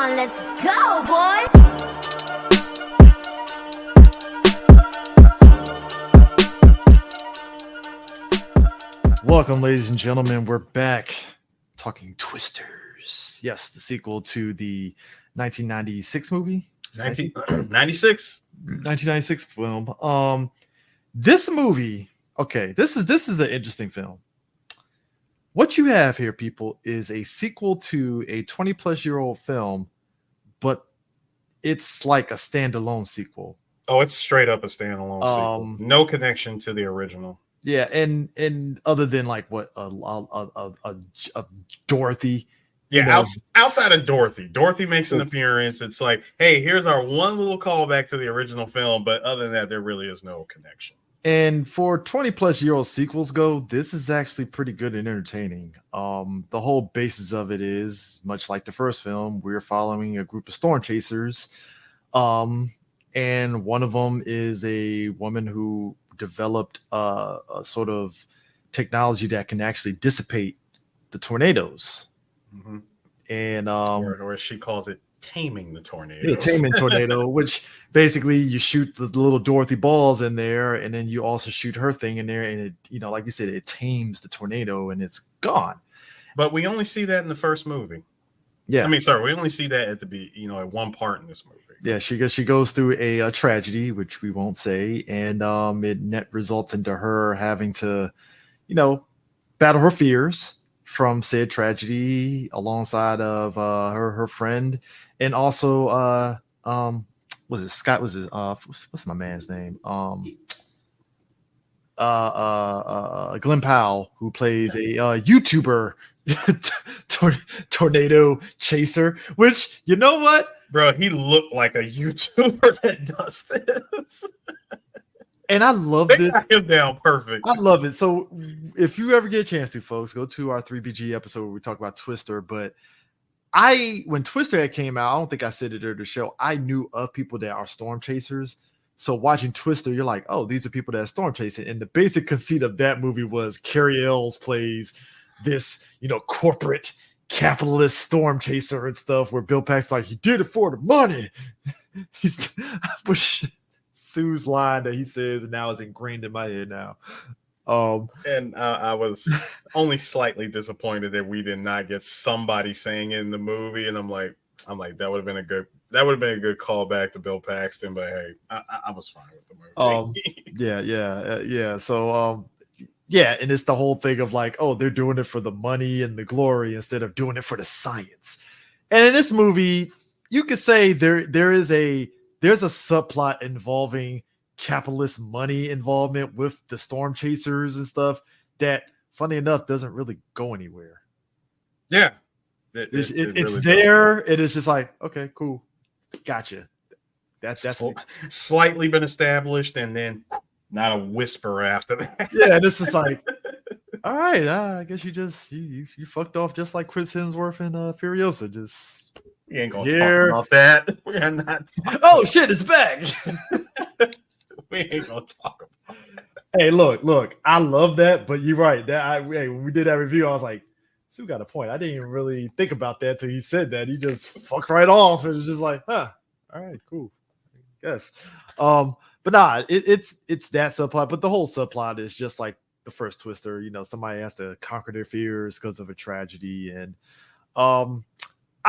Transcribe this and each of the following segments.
on, let's go, boy. Welcome, ladies and gentlemen. We're back talking Twisters. Yes, the sequel to the 1996 movie. 1996 film. This movie, okay, this is an interesting film. What you have here, people, is a sequel to a 20-plus-year-old film, but it's like a standalone sequel. Oh, it's straight up a standalone sequel. No connection to the original. Yeah, and other than like what a Dorothy. Yeah, outside of Dorothy makes an appearance. It's like, hey, here's our one little callback to the original film, but other than that, there really is no connection. And for 20-plus-year-old sequels go, this is actually pretty good and entertaining. The whole basis of it is much like the first film. We're following a group of storm chasers, and one of them is a woman who developed a sort of technology that can actually dissipate the tornadoes. Mm-hmm. And or she calls it taming the tornado. Yeah, taming tornado, which basically you shoot the little Dorothy balls in there, and then you also shoot her thing in there, and it, like you said, it tames the tornado and it's gone. But we only see that in the first movie. Yeah, we only see that at at one part in this movie. Yeah, she goes through a tragedy, which we won't say, and it net results into her having to, battle her fears from said tragedy alongside of her friend, and also was it Scott? Was it what's my man's name? Glenn Powell, who plays a YouTuber tornado chaser. Which, you know what? Bro, he looked like a YouTuber that does this. And I love this. Got him down perfect. I love it. So if you ever get a chance to, folks, go to our 3BG episode where we talk about Twister. But when Twister had came out, I don't think I said it at the show, I knew of people that are storm chasers. So watching Twister, you're like, oh, these are people that are storm chasing. And the basic conceit of that movie was Carrie Ells plays this, corporate capitalist storm chaser and stuff, where Bill Paxton's like, he did it for the money. Which Sue's line that he says, and now is ingrained in my head now. And I was only slightly disappointed that we did not get somebody saying it in the movie. And I'm like, that would have been a good callback to Bill Paxton. But hey, I was fine with the movie. Yeah. So yeah, and it's the whole thing of like, oh, they're doing it for the money and the glory instead of doing it for the science. And in this movie, you could say there's a subplot involving capitalist money involvement with the storm chasers and stuff that, funny enough, doesn't really go anywhere. Yeah, it's really there. It is just like, okay, cool, gotcha. That's slightly been established, and then not a whisper after that. Yeah, this is like, all right, I guess you fucked off just like Chris Hemsworth and Furiosa. Just we ain't gonna talk about that. We're not. Oh shit, it's back. We ain't gonna talk about that. Hey, look, I love that, but you're right. When we did that review, I was like, Sue got a point. I didn't even really think about that till he said that. He just fucked right off. It was just like, all right, cool. I guess. But nah, it's that subplot. But the whole subplot is just like the first Twister. Somebody has to conquer their fears because of a tragedy. And I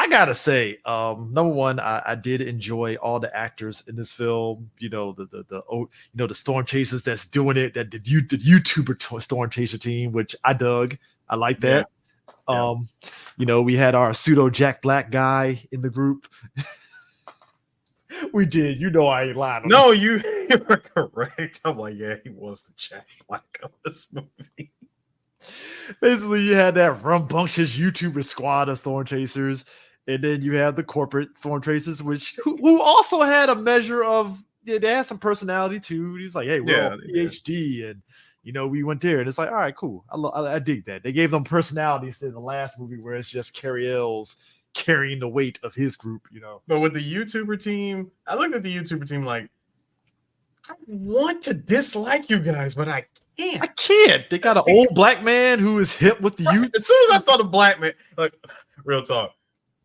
gotta say, number one, I did enjoy all the actors in this film. The storm chasers that's doing it. That the YouTuber storm chaser team, which I dug. I like that. Yeah. We had our pseudo Jack Black guy in the group. We did. I ain't lying. No, you were correct. I'm like, yeah, he was the Jack Black of this movie. Basically, you had that rambunctious YouTuber squad of storm chasers, and then you have the corporate storm chasers, who also had a measure of, they had some personality too. He was like, hey, we're all PhD, and we went there, and it's like, all right, cool. I dig that. They gave them personality instead of the last movie where it's just Carrie Ells carrying the weight of his group. But with the YouTuber team, I looked at the YouTuber team like, I want to dislike you guys, but I can't. They got an old black man who is hip with the youth. As soon as I saw the black man, like, real talk.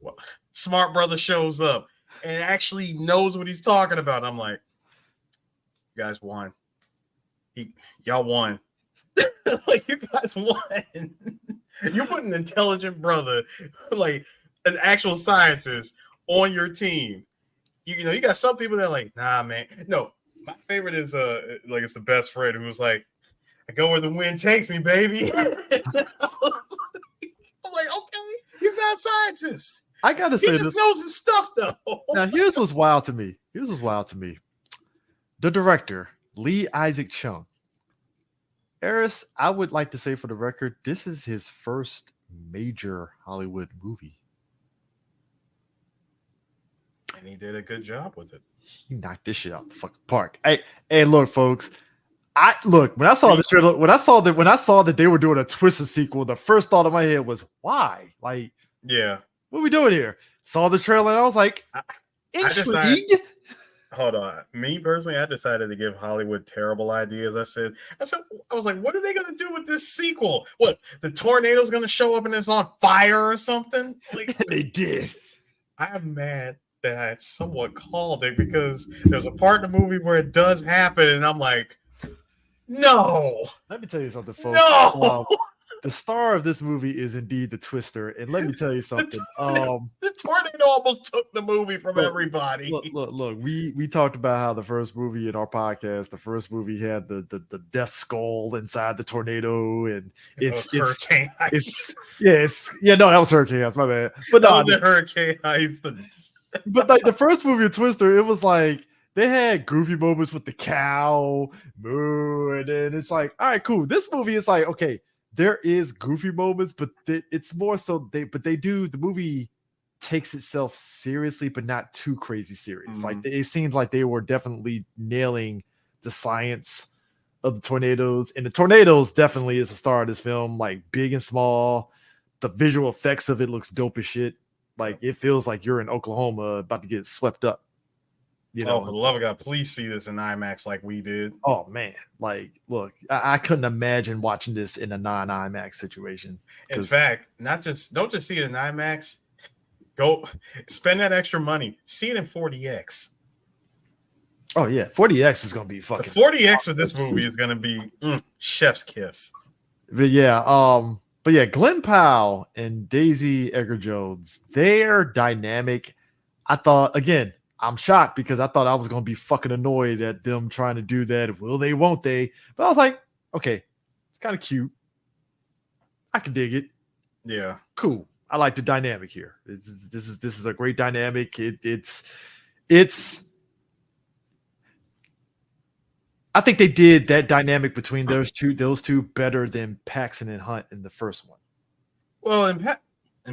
Well, smart brother shows up and actually knows what he's talking about. I'm like, you guys won. Y'all won. Like, you guys won. You put an intelligent brother, like an actual scientist, on your team. You know, you got some people that are like, nah, man. No, my favorite is like it's the best friend who was like, I go where the wind takes me, baby. I'm like, okay, he's not a scientist. I gotta say, he just knows his stuff though. Now, here's what's wild to me. The director, Lee Isaac Chung. Eris, I would like to say for the record, this is his first major Hollywood movie. And he did a good job with it. He knocked this shit out the fucking park. Hey, look, folks. When I saw this trailer, when I saw that they were doing a Twister sequel, the first thought in my head was, why? Like, yeah, what are we doing here? Saw the trailer and I was like, intrigued. Hold on. Me personally, I decided to give Hollywood terrible ideas. I was like, what are they going to do with this sequel? What, the tornado's going to show up and it's on fire or something? Like, they did. I'm mad that I somewhat called it because there's a part in the movie where it does happen, and I'm like, no. Let me tell you something, folks. No. The star of this movie is indeed the Twister, and let me tell you something. The tornado almost took the movie from everybody. Look. We talked about how the first movie in our podcast, the first movie had the death skull inside the tornado, and Hurricane Heights. That was Hurricane Heights. My bad. But that was Hurricane Heights. But like the first movie of Twister, it was like they had goofy moments with the cow, moo, and then it's like, all right, cool. This movie is like, okay. There is goofy moments, but it's more so the movie takes itself seriously, but not too crazy serious. Mm-hmm. Like it seems like they were definitely nailing the science of the tornadoes, and the tornadoes definitely is the star of this film. Like big and small, the visual effects of it looks dope as shit. Like it feels like you're in Oklahoma about to get swept up. You know, for the love of God, please see this in IMAX like we did. Oh man, like look, I couldn't imagine watching this in a non-IMAX situation. In fact, don't just see it in IMAX. Go spend that extra money. See it in 40X. Oh yeah, 40X is gonna be fucking. The 40X for this movie is gonna be chef's kiss. But yeah, Glenn Powell and Daisy Edgar Jones, they're dynamic. I thought again. I'm shocked because I thought I was going to be fucking annoyed at them trying to do that. Will they, won't they? But I was like, okay, it's kind of cute. I can dig it. Yeah. Cool. I like the dynamic here. This is a great dynamic. It's I think they did that dynamic between those two better than Paxton and Hunt in the first one. Well, in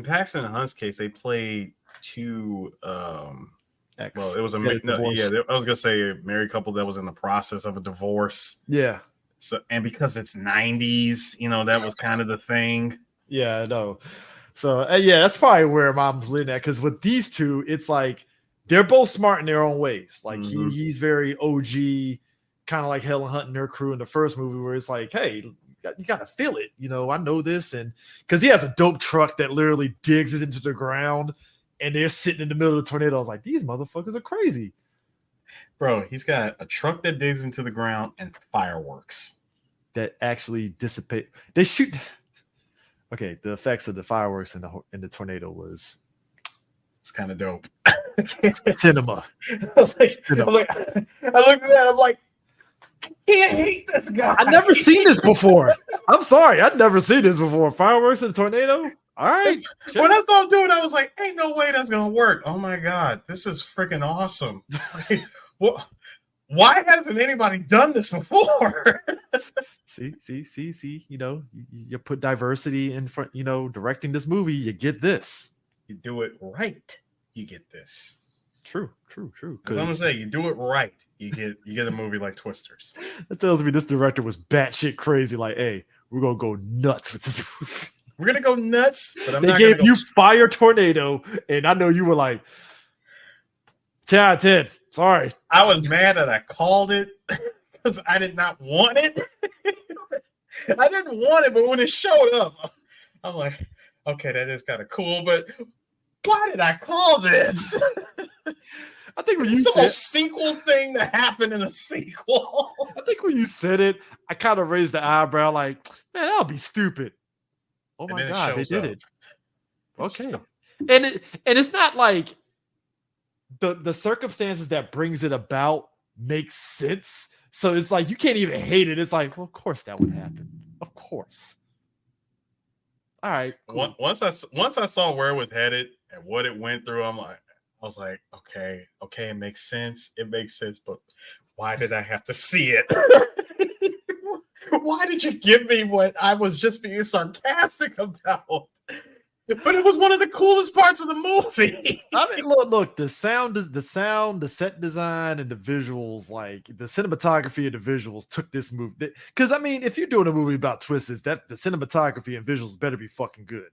Paxton and Hunt's case, they played two well, it was I was gonna say a married couple that was in the process of a divorce. Yeah. So, and because it's 90s, that was kind of the thing. Yeah, I know. So that's probably where Mom's leaning at. Because with these two, it's like they're both smart in their own ways. Like he's very OG, kind of like Helen Hunt and her crew in the first movie, where it's like, hey, you gotta feel it. I know this, and because he has a dope truck that literally digs it into the ground. And they're sitting in the middle of the tornado. I was like, these motherfuckers are crazy. Bro, he's got a truck that digs into the ground and fireworks that actually dissipate. They shoot. Okay, the effects of the fireworks in the tornado was. It's kind of dope. Cinema. I looked at that. I'm like, I can't hate this guy. I've never seen this before. I'm sorry. I'd never seen this before. Fireworks in a tornado? All right. Sure. When I thought, dude, I was like, ain't no way that's going to work. Oh, my God. This is freaking awesome. Like, why hasn't anybody done this before? See. You put diversity in front, directing this movie, you get this. You do it right, you get this. True. Because I'm gonna say, you do it right, you get a movie like Twisters. That tells me this director was batshit crazy. Like, hey, we're gonna go nuts with this movie. We're gonna go nuts, but they gave you Fire Tornado, and I know you were like 10 out of 10. Sorry, I was mad that I called it because I did not want it. I didn't want it, but when it showed up, I'm like, okay, that is kind of cool, but Why did I call this? I think when It's you the said most sequel thing that happened in a sequel. I think when you said it, I kind of raised the eyebrow, like, man, that'll be stupid. Oh And my then it god, they shows did up. it. Okay, and it's not like the circumstances that brings it about makes sense. So it's like you can't even hate it. It's like, well, of course that would happen. Of course. All right, cool. Once I saw where it was headed and what it went through, I was like, okay, it makes sense. It makes sense, but why did I have to see it? Why did you give me what I was just being sarcastic about? But it was one of the coolest parts of the movie. I mean, look, the sound, the set design, and the visuals, like the cinematography and the visuals took this movie. Because I mean, if you're doing a movie about twists, that the cinematography and visuals better be fucking good.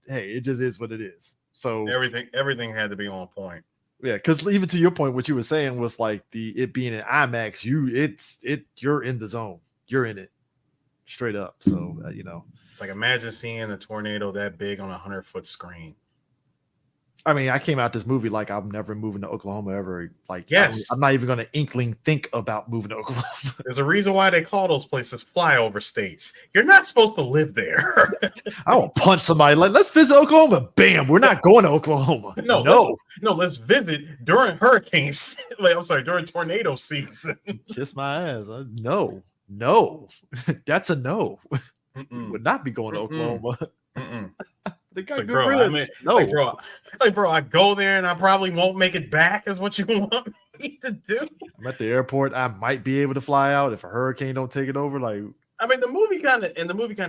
Hey, it just is what it is. So everything had to be on point. Yeah, because even to your point, what you were saying with like it being an IMAX, you're in the zone, you're in it straight up. So it's like imagine seeing a tornado that big on 100-foot screen. I mean, I came out this movie like I'm never moving to Oklahoma ever. Like, yes, I'm not even going to think about moving to Oklahoma. There's a reason why they call those places flyover states. You're not supposed to live there. I will punch somebody. Let's visit Oklahoma. Bam, we're not going to Oklahoma. Let's visit during hurricanes. During tornado season. Kiss my ass. No, that's a no. We would not be going to Oklahoma. They got good ribs. Bro, I go there and I probably won't make it back. Is what you want me to do? I'm at the airport. I might be able to fly out if a hurricane don't take it over. Like, I mean, the movie kind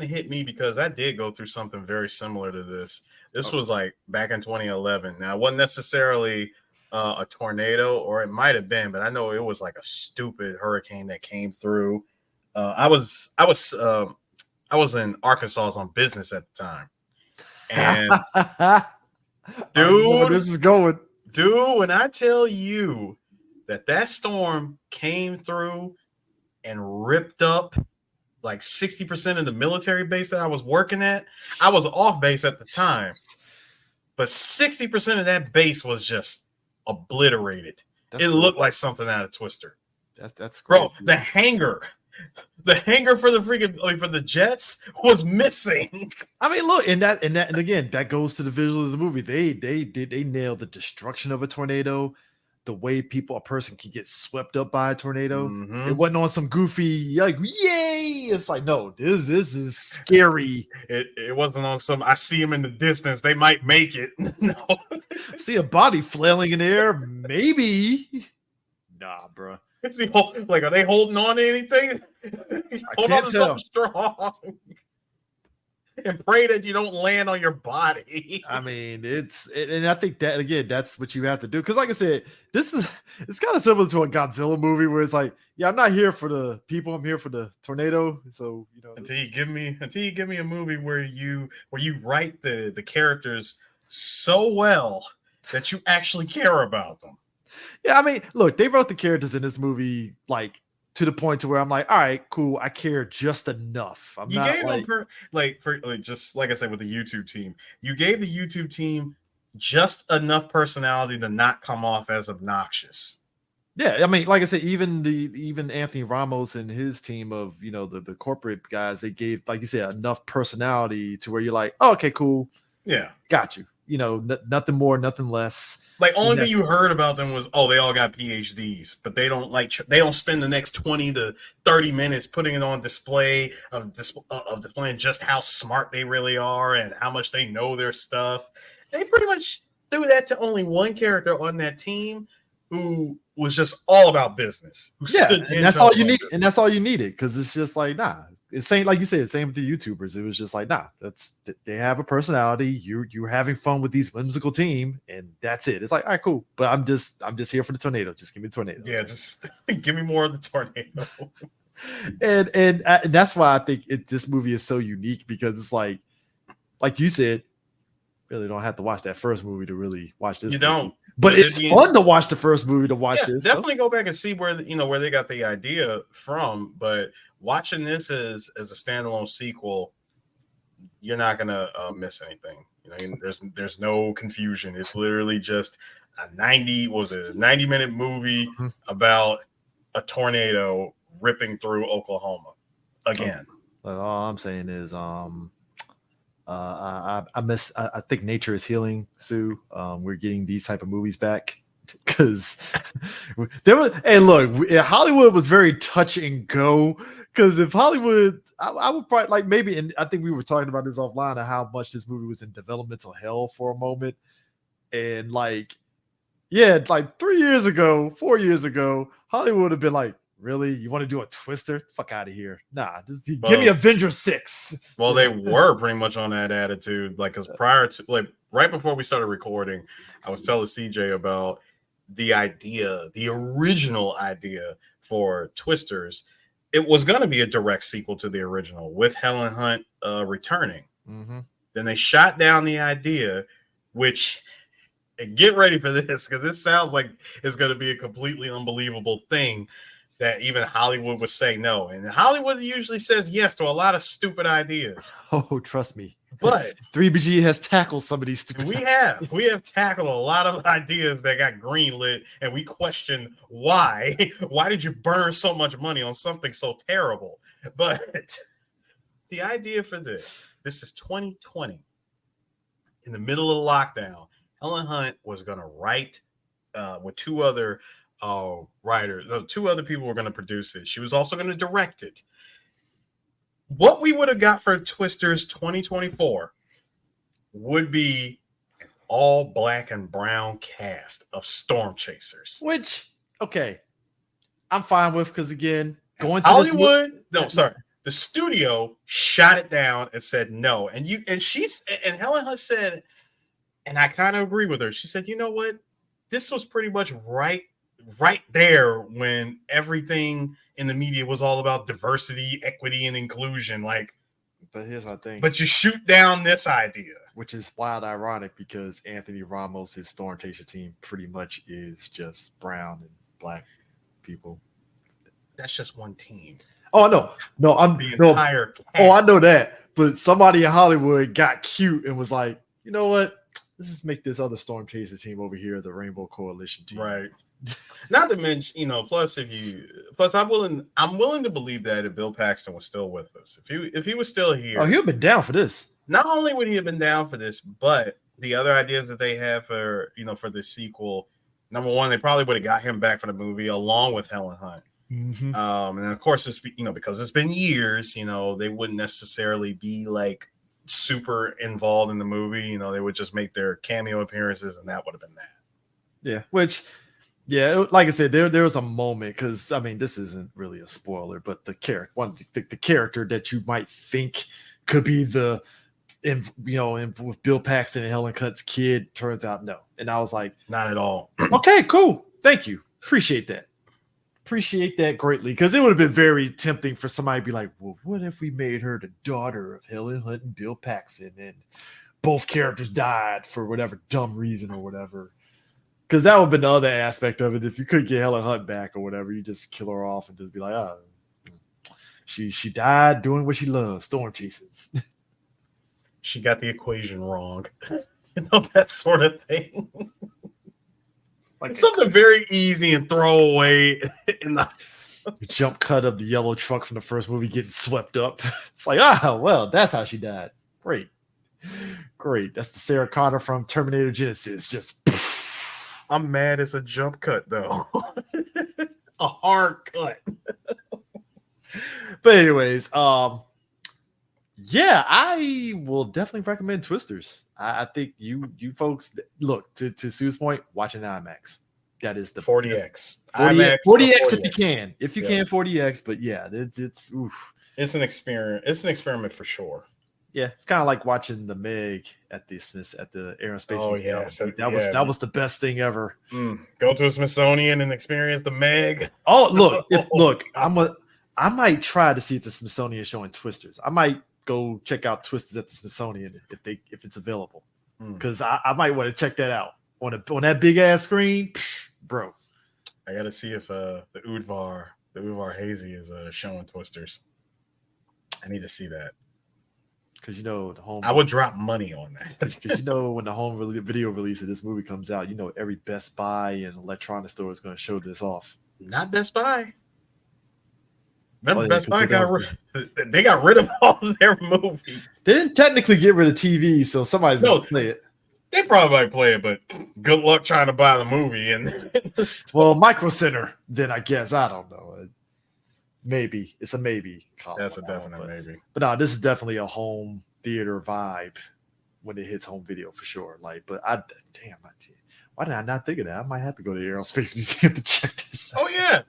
of hit me because I did go through something very similar to this. This was like back in 2011. Now, it wasn't necessarily a tornado, or it might have been, but I know it was like a stupid hurricane that came through. I was in Arkansas. I was on business at the time. And dude, this is going. Dude, when I tell you that storm came through and ripped up like 60% of the military base that I was working at, I was off base at the time, but 60% of that base was just obliterated. It looked like something out of Twister. That's crazy. Bro, the hangar for the jets was missing. I mean, look, and again, that goes to the visuals of the movie. They nailed the destruction of a tornado, the way a person can get swept up by a tornado. Mm-hmm. It wasn't on some goofy like, yay! It's like, no, this is scary. It wasn't on some I see them in the distance, they might make it. No. See a body flailing in the air, maybe. Nah, bro. Are they holding on to anything? Hold on to something strong and pray that you don't land on your body. I mean, and I think that again, that's what you have to do. Because, like I said, it's kind of similar to a Godzilla movie where it's like, yeah, I'm not here for the people, I'm here for the tornado. So until you give me a movie where you write the characters so well that you actually care about them. Yeah, I mean, look, they wrote the characters in this movie like to the point to where I'm like, all right, cool, I care just enough. You gave them just like I said with the YouTube team, you gave the YouTube team just enough personality to not come off as obnoxious. Yeah, I mean, like I said, even Anthony Ramos and his team of the corporate guys, they gave, like you said, enough personality to where you're like, oh, okay, cool, yeah, got you. Nothing more, nothing less. Like, only thing you heard about them was, oh, they all got PhDs, but they don't spend the next 20 to 30 minutes putting it on display of displaying just how smart they really are and how much they know their stuff. They pretty much threw that to only one character on that team who was just all about business. And that's all you need. And that's all you needed, because it's just like, nah. It's same, like you said, same with the YouTubers. It was just like, nah, they have a personality. You're having fun with these whimsical team, and that's it. It's like, all right, cool. But I'm just here for the tornado. Just give me the tornado. Yeah, just give me more of the tornado. and that's why I think this movie is so unique, because it's like you said, really don't have to watch that first movie to really watch this. You don't. But it's fun to watch the first movie to watch this. Definitely go back and see where they got the idea from. But watching this as a standalone sequel, you're not gonna miss anything. You know, there's no confusion. It's literally just a 90-minute movie about a tornado ripping through Oklahoma again. All I'm saying is, I think nature is healing, Sue. We're getting these type of movies back because there was. Hey, look, Hollywood was very touch and go. Because if Hollywood, I would probably like maybe, and I think we were talking about this offline of how much this movie was in developmental hell for a moment, and like, yeah, like 3 years ago, 4 years ago, Hollywood would have been like, really? You want to do a Twister? Fuck out of here. Nah, just give me Avengers 6. Well, they were pretty much on that attitude. Like, because prior to, like, right before we started recording, I was telling CJ about the idea, the original idea for Twisters. It was going to be a direct sequel to the original with Helen Hunt returning. Mm-hmm. Then they shot down the idea, which, and get ready for this, because this sounds like it's going to be a completely unbelievable thing that even Hollywood would say no. And Hollywood usually says yes to a lot of stupid ideas. Oh, trust me. But 3BG has tackled some of these stupid We have tackled a lot of ideas that got greenlit, and we question why. Why did you burn so much money on something so terrible? But the idea for this is 2020. In the middle of lockdown, Helen Hunt was going to write with two other writers. Two other people were going to produce it. She was also going to direct it. What we would have got for Twisters 2024 would be an all black and brown cast of storm chasers. Which, okay, I'm fine with, because again, going to Hollywood. The studio shot it down and said no. And Helen Hunt said, and I kind of agree with her. She said, you know what? This was pretty much right there when everything in the media was all about diversity, equity, and inclusion. Like, but here's my thing. But you shoot down this idea. Which is wild ironic, because Anthony Ramos, his Storm Chaser team, pretty much is just brown and black people. That's just one team. Oh, no, I'm the entire cast. Oh, I know that. But somebody in Hollywood got cute and was like, you know what? Let's just make this other Storm Chaser team over here the Rainbow Coalition team. Right. Not to mention, plus I'm willing to believe that if Bill Paxton was still with us, if he was still here, he would have been down for this. Not only would he have been down for this, but the other ideas that they have for the sequel, number one, they probably would have got him back for the movie along with Helen Hunt. Mm-hmm. And of course, it's because it's been years, they wouldn't necessarily be like super involved in the movie. They would just make their cameo appearances, and that would have been that. Yeah, which. Yeah, like I said, there was a moment, because I mean, this isn't really a spoiler, but the character that you might think could be with Bill Paxton and Helen Hunt's kid turns out no, and I was like, not at all. Okay, cool, thank you, appreciate that greatly, because it would have been very tempting for somebody to be like, well, what if we made her the daughter of Helen Hunt and Bill Paxton, and both characters died for whatever dumb reason or whatever. Because that would have been the other aspect of it. If you could get Helen Hunt back or whatever, you just kill her off and just be like, oh, she died doing what she loves, storm chasing. She got the equation wrong. That sort of thing. Like something very easy and throwaway in the jump cut of the yellow truck from the first movie getting swept up. It's like, well, that's how she died. Great. That's the Sarah Connor from Terminator Genesis. Just I'm mad it's a jump cut, though. A hard cut. But anyways, yeah, I will definitely recommend Twisters. I think you folks, look, to Sue's point, watch an IMAX. That is the 40X. 40X if you can. If you can, 40X. But yeah, it's oof. It's an experiment. It's an experiment for sure. Yeah, it's kind of like watching the Meg at the Air and Space Museum. Yeah. So, that was the best thing ever. Go to a Smithsonian and experience the Meg. Oh, look, I might try to see if the Smithsonian is showing Twisters. I might go check out Twisters at the Smithsonian if it's available, because I might want to check that out on that big ass screen, bro. I got to see if the Udvar Hazy is showing Twisters. I need to see that. Because the home. I would drop money on that. Because when the home video release of this movie comes out, every Best Buy and electronic store is going to show this off. Not Best Buy. Remember, yeah, Best Buy they got rid of all of their movies. They didn't technically get rid of TV, so somebody's going to play it. They probably might play it, but good luck trying to buy the movie in the store. Well, Micro Center, then I guess. I don't know. Maybe. It's a maybe. That's a definite maybe. But no, this is definitely a home theater vibe when it hits home video for sure. Why did I not think of that? I might have to go to the Aerospace Museum to check this out. Oh yeah.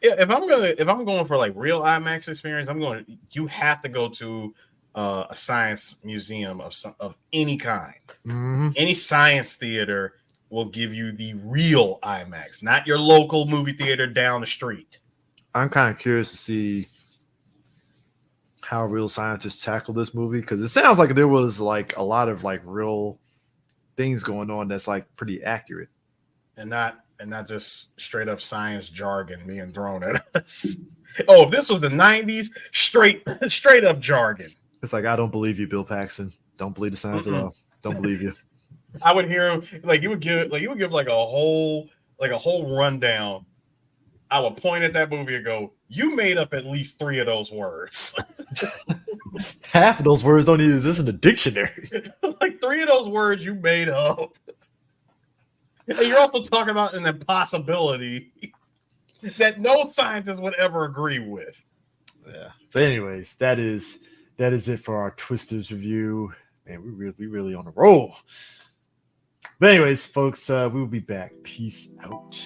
Yeah, if I'm going for like real IMAX experience, you have to go to a science museum of any kind. Mm-hmm. Any science theater will give you the real IMAX, not your local movie theater down the street. I'm kind of curious to see how real scientists tackle this movie, because it sounds like there was like a lot of like real things going on that's like pretty accurate, and not just straight up science jargon being thrown at us. Oh, if this was the 90s, straight up jargon. It's like, I don't believe you, Bill Paxton. Don't believe the science at all. Don't believe you. I would hear him he would give like a whole rundown. I would point at that movie and go, "You made up at least 3 of those words." Half of those words don't even exist in the dictionary. Like 3 of those words you made up. And you're also talking about an impossibility that no scientist would ever agree with. Yeah. But anyways, that is it for our Twisters review. Man, we really on a roll. But anyways, folks, we will be back. Peace out.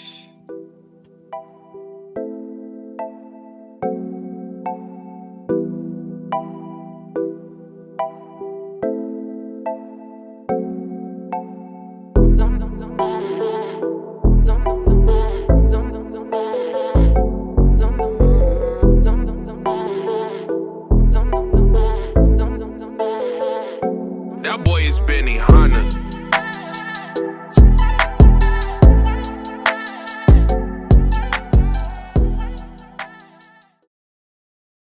That boy is Benny Hanna.